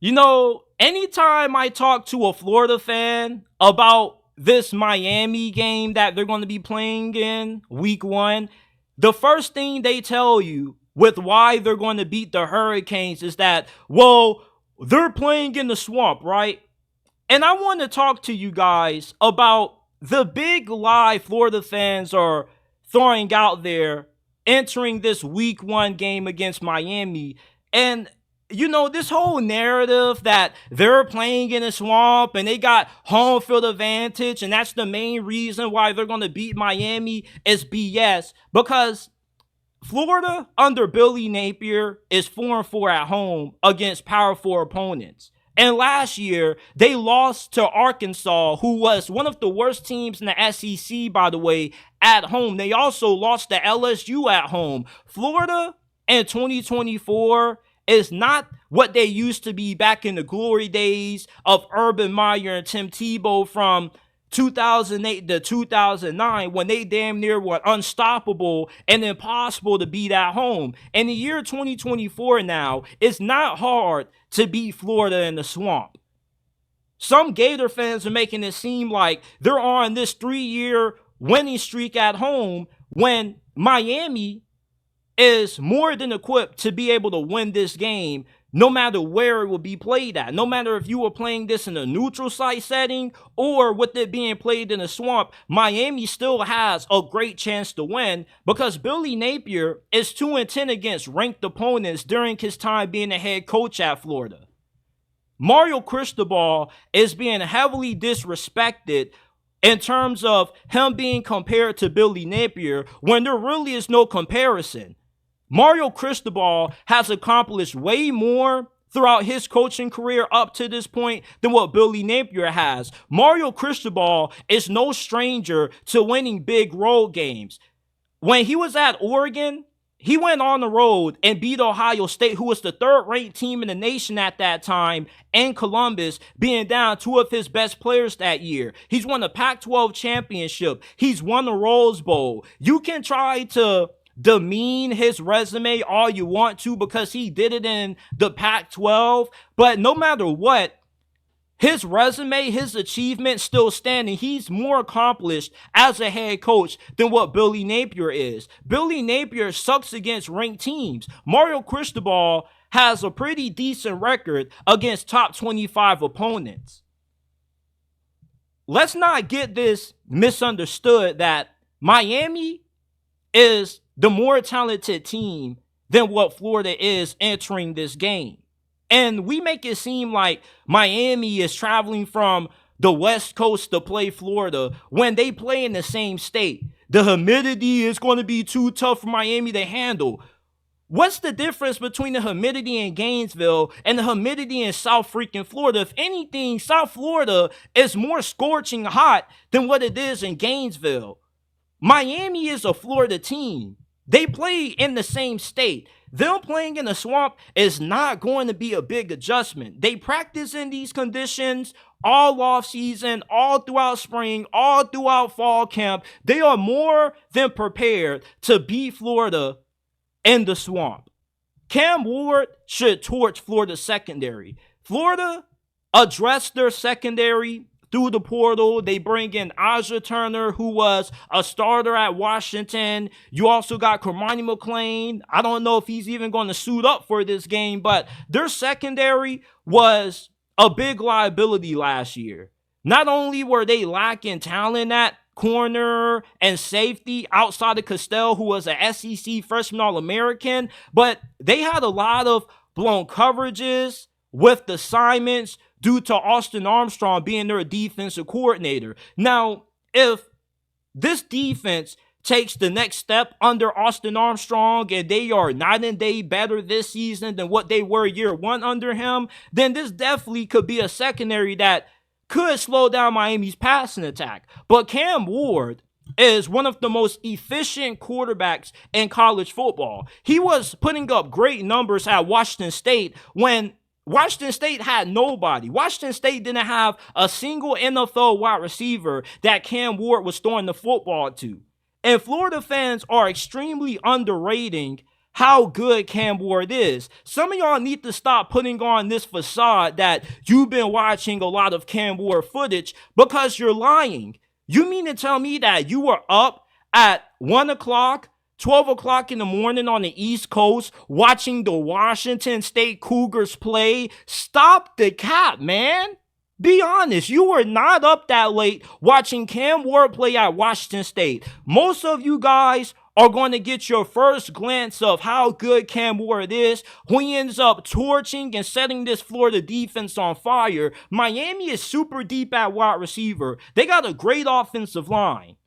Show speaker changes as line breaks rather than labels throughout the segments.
Anytime I talk to a Florida fan about this Miami game that they're going to be playing in week 1, the first thing they tell you with why they're going to beat the Hurricanes is that, well, they're playing in the swamp, right? And I want to talk to you guys about the big lie Florida fans are throwing out there entering this week 1 game against Miami. And this whole narrative that they're playing in a swamp and they got home field advantage and that's the main reason why they're going to beat Miami is BS, because Florida under Billy Napier is 4-4 at home against Power 4 opponents. And last year, they lost to Arkansas, who was one of the worst teams in the SEC, by the way, at home. They also lost to LSU at home. Florida in 2024 is not what they used to be back in the glory days of Urban Meyer and Tim Tebow from 2008 to 2009, when they damn near were unstoppable and impossible to beat at home. In the year 2024 now, it's not hard to beat Florida in the swamp. Some Gator fans are making it seem like they're on this 3-year winning streak at home when Miami is more than equipped to be able to win this game no matter where it will be played at. No matter if you were playing this in a neutral site setting or with it being played in a swamp, Miami still has a great chance to win because Billy Napier is 2-10 against ranked opponents during his time being a head coach at Florida. Mario Cristobal is being heavily disrespected in terms of him being compared to Billy Napier when there really is no comparison. Mario Cristobal has accomplished way more throughout his coaching career up to this point than what Billy Napier has. Mario Cristobal is no stranger to winning big road games. When he was at Oregon, he went on the road and beat Ohio State, who was the 3rd-ranked team in the nation at that time, and Columbus, being down 2 of his best players that year. He's won the Pac-12 championship. He's won the Rose Bowl. You can try to demean his resume all you want to because he did it in the Pac-12, but no matter what, his resume, his achievement still standing. He's more accomplished as a head coach than what Billy Napier is. Billy Napier sucks against ranked teams. Mario Cristobal has a pretty decent record against top 25 opponents. Let's not get this misunderstood that Miami is the more talented team than what Florida is entering this game. And we make it seem like Miami is traveling from the West Coast to play Florida when they play in the same state. The humidity is going to be too tough for Miami to handle. What's the difference between the humidity in Gainesville and the humidity in South freaking Florida? If anything, South Florida is more scorching hot than what it is in Gainesville. Miami is a Florida team. They play in the same state. Them playing in the swamp is not going to be a big adjustment. They practice in these conditions all off season, all throughout spring, all throughout fall camp. They are more than prepared to beat Florida in the swamp. Cam Ward should torch Florida's secondary. Florida addressed their secondary through the portal. They bring in Aja Turner, who was a starter at Washington. You also got Cormani McClain. I don't know if he's even going to suit up for this game, but their secondary was a big liability last year. Not only were they lacking talent at corner and safety outside of Castell, who was a SEC freshman All-American, but they had a lot of blown coverages with assignments due to Austin Armstrong being their defensive coordinator. Now, if this defense takes the next step under Austin Armstrong and they are night and day better this season than what they were year 1 under him, then this definitely could be a secondary that could slow down Miami's passing attack. But Cam Ward is one of the most efficient quarterbacks in college football. He was putting up great numbers at Washington State when Washington State had nobody. Washington State didn't have a single NFL wide receiver that Cam Ward was throwing the football to. And Florida fans are extremely underrating how good Cam Ward is. Some of y'all need to stop putting on this facade that you've been watching a lot of Cam Ward footage, because you're lying. You mean to tell me that you were up at 1 o'clock, 12 o'clock in the morning on the East Coast watching the Washington State Cougars play? Stop the cap, man. Be honest, you were not up that late watching Cam Ward play at Washington State. Most of you guys are going to get your first glance of how good Cam Ward is when he ends up torching and setting this Florida defense on fire. Miami is super deep at wide receiver. They got a great offensive line.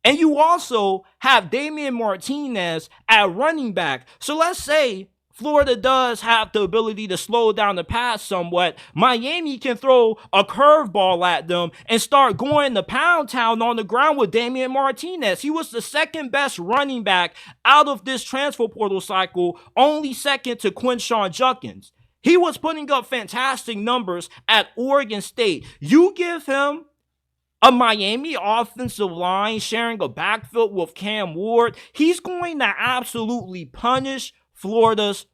And you also have Damian Martinez at running back. So let's say Florida does have the ability to slow down the pass somewhat. Miami can throw a curveball at them and start going to pound town on the ground with Damian Martinez. He was the second best running back out of this transfer portal cycle, only second to Quinshon Judkins. He was putting up fantastic numbers at Oregon State. You give him a Miami offensive line sharing a backfield with Cam Ward, he's going to absolutely punish Florida's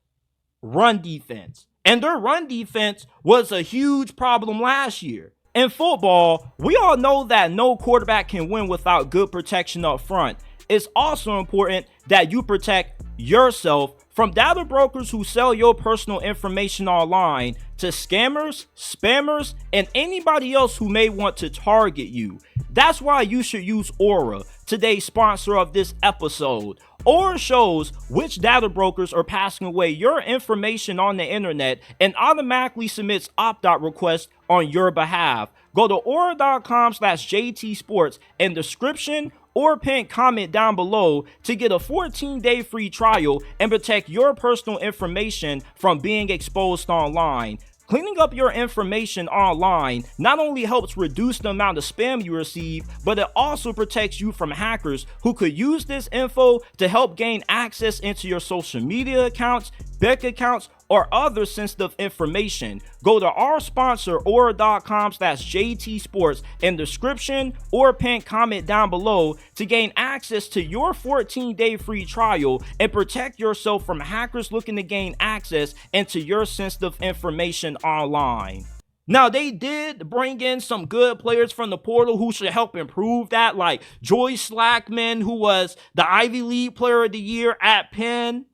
run defense. And their run defense was a huge problem last year. In football, we all know that no quarterback can win without good protection up front. It's also important that you protect yourself from data brokers who sell your personal information online to scammers, spammers, and anybody else who may want to target you. That's why you should use Aura, today's sponsor of this episode. Aura shows which data brokers are passing away your information on the internet and automatically submits opt-out requests on your behalf. Go to aura.com/JTSports in description or pin comment down below to get a 14-day free trial and protect your personal information from being exposed online. Cleaning up your information online not only helps reduce the amount of spam you receive, but it also protects you from hackers who could use this info to help gain access into your social media accounts, bank accounts, or other sensitive information. Go to our sponsor, aura.com/JTSports in the description or pin comment down below to gain access to your 14-day free trial and protect yourself from hackers looking to gain access into your sensitive information online. Now, they did bring in some good players from the portal who should help improve that, like Joyce Slackman, who was the Ivy League Player of the Year at Penn.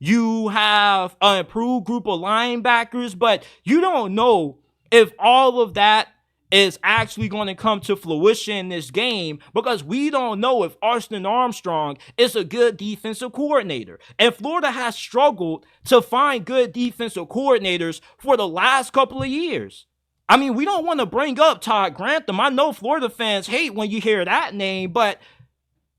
You have an improved group of linebackers, but you don't know if all of that is actually going to come to fruition in this game, because we don't know if Austin Armstrong is a good defensive coordinator. And Florida has struggled to find good defensive coordinators for the last couple of years. I mean, we don't want to bring up Todd Grantham. I know Florida fans hate when you hear that name, but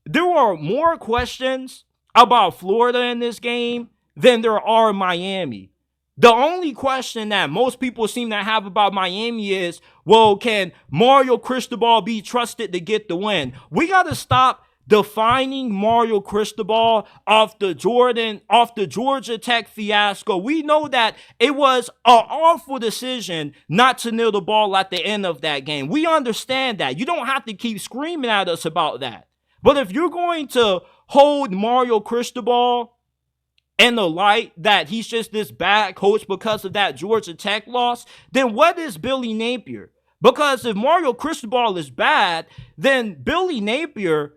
there are more questions about Florida in this game than there are Miami. The only question that most people seem to have about Miami is, well, can Mario Cristobal be trusted to get the win? We got to stop defining Mario Cristobal off the Georgia Tech fiasco. We know that it was an awful decision not to kneel the ball at the end of that game. We understand that. You don't have to keep screaming at us about that. But if you're going to hold Mario Cristobal in the light that he's just this bad coach because of that Georgia Tech loss, then what is Billy Napier? Because if Mario Cristobal is bad, then Billy Napier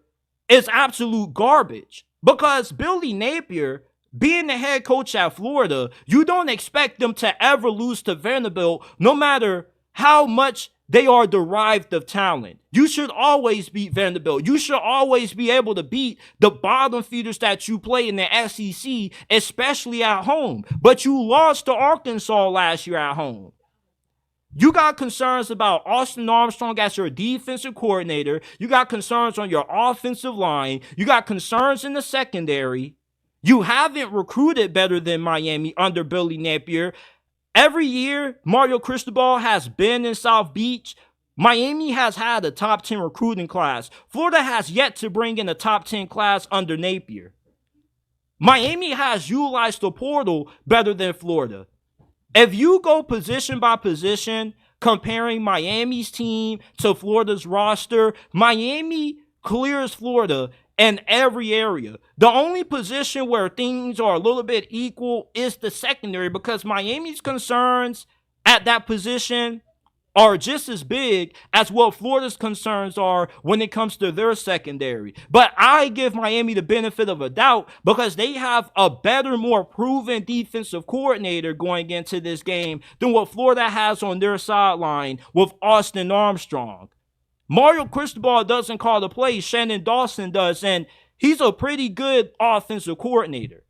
is absolute garbage. Because Billy Napier, being the head coach at Florida, you don't expect them to ever lose to Vanderbilt, no matter how much they are derived of talent. You should always beat Vanderbilt. You should always be able to beat the bottom feeders that you play in the SEC, especially at home. But you lost to Arkansas last year at home. You got concerns about Austin Armstrong as your defensive coordinator. You got concerns on your offensive line. You got concerns in the secondary. You haven't recruited better than Miami under Billy Napier. Every year, Mario Cristobal has been in South Beach. Miami has had a top 10 recruiting class. Florida has yet to bring in a top 10 class under Napier. Miami has utilized the portal better than Florida. If you go position by position, comparing Miami's team to Florida's roster, Miami clears Florida in every area. The only position where things are a little bit equal is the secondary, because Miami's concerns at that position are just as big as what Florida's concerns are when it comes to their secondary. But I give Miami the benefit of a doubt because they have a better, more proven defensive coordinator going into this game than what Florida has on their sideline with Austin Armstrong. Mario Cristobal doesn't call the plays, Shannon Dawson does, and he's a pretty good offensive coordinator.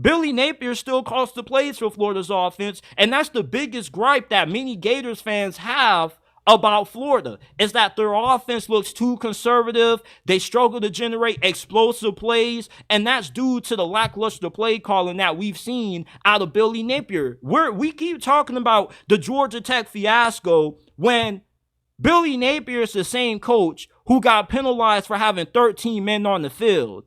Billy Napier still calls the plays for Florida's offense, and that's the biggest gripe that many Gators fans have about Florida, is that their offense looks too conservative. They struggle to generate explosive plays, and that's due to the lackluster play calling that we've seen out of Billy Napier. We keep talking about the Georgia Tech fiasco when Billy Napier is the same coach who got penalized for having 13 men on the field.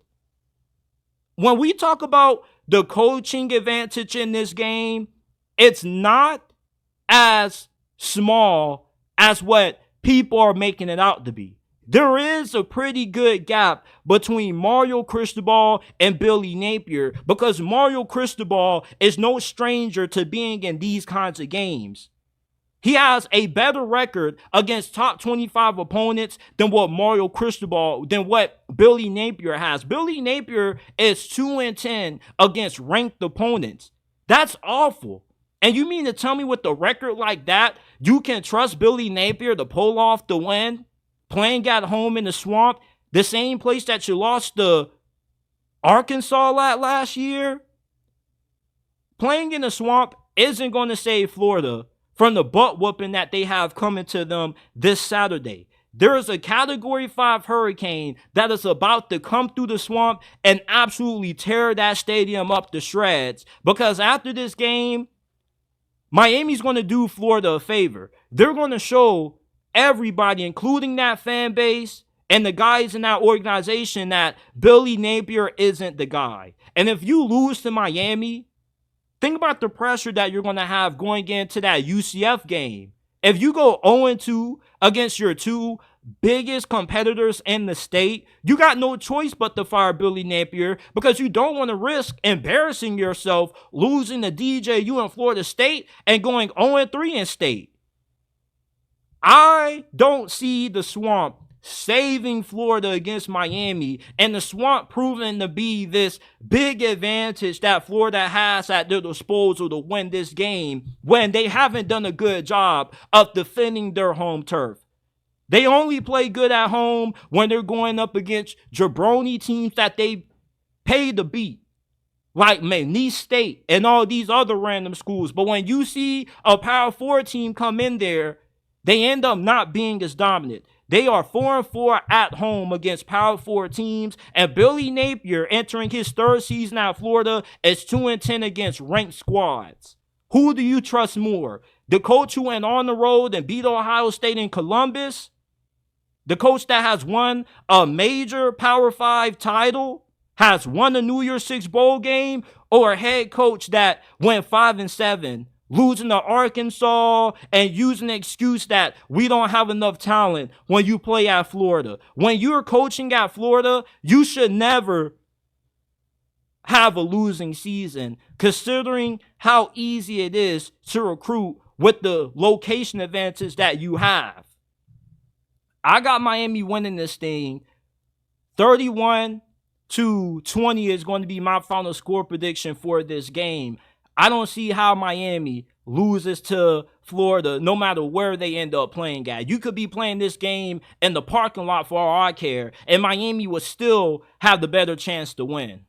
When we talk about the coaching advantage in this game, it's not as small as what people are making it out to be. There is a pretty good gap between Mario Cristobal and Billy Napier, because Mario Cristobal is no stranger to being in these kinds of games. He has a better record against top 25 opponents than what Billy Napier has. Billy Napier is 2-10 against ranked opponents. That's awful. And you mean to tell me with a record like that, you can trust Billy Napier to pull off the win? Playing at home in the Swamp, the same place that you lost to Arkansas at last year? Playing in the Swamp isn't going to save Florida from the butt whooping that they have coming to them this Saturday. There is a Category 5 hurricane that is about to come through the Swamp and absolutely tear that stadium up to shreds, because after this game, Miami's going to do Florida a favor. They're going to show everybody, including that fan base and the guys in that organization, that Billy Napier isn't the guy. And if you lose to Miami, think about the pressure that you're going to have going into that UCF game. If you go 0-2 against your two biggest competitors in the state, you got no choice but to fire Billy Napier, because you don't want to risk embarrassing yourself, losing to DJU in Florida State and going 0-3 in state. I don't see the Swamp saving Florida against Miami, and the Swamp proving to be this big advantage that Florida has at their disposal to win this game when they haven't done a good job of defending their home turf. They only play good at home when they're going up against jabroni teams that they pay to beat, like McNeese State and all these other random schools. But when you see a Power 4 team come in there, they end up not being as dominant. They are 4-4 at home against Power 4 teams, and Billy Napier, entering his third season at Florida, is 2-10 against ranked squads. Who do you trust more? The coach who went on the road and beat Ohio State in Columbus? The coach that has won a major Power 5 title? Has won a New Year's Six bowl game? Or a head coach that went 5-7? Losing to Arkansas and using the excuse that we don't have enough talent when you play at Florida. When you're coaching at Florida, you should never have a losing season, considering how easy it is to recruit with the location advantage that you have. I got Miami winning this thing. 31-20 is going to be my final score prediction for this game. I don't see how Miami loses to Florida, no matter where they end up playing at. You could be playing this game in the parking lot for all I care, and Miami would still have the better chance to win.